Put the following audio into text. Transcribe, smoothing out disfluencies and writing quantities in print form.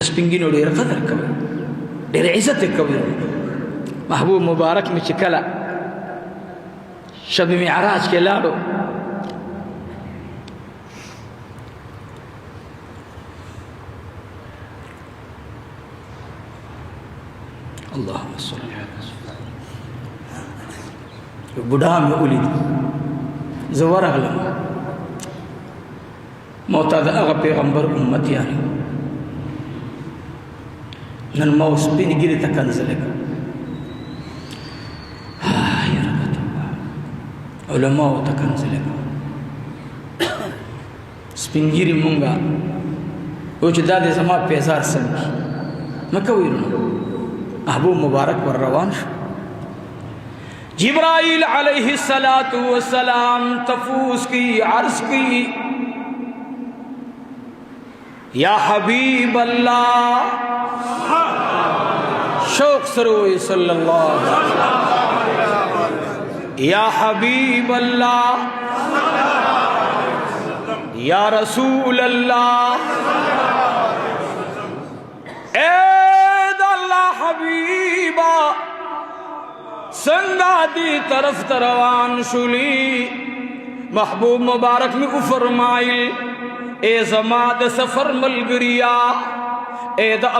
سپینګینو ډېر قدر کوي ډېر عزت کوي محبوب مبارک می چې کله شب معراج کې لاړو اللهم صل على بوډا مې ولید زه ورغلم موتا د هغه پیغمبر امتیان نن ما اوس سپین ګیري ته کنځلې کړ یا رب علماء ته کنځلې کړ سپین ګیري مونږه او چې دا دې زما پیزار سم مکه ویرو محبوب مبارک ور روان شو جبرائیل علیہ السلام تفوس کی عرض کی یا حبیب اللہ شوق سروئی صلی اللہ یا حبیب اللہ یا رسول اللہ حبیبا سنگا دی طرف تروان شلی محبوب مبارک میں کو فرمائل اے زماد سفر ملگریا اے دا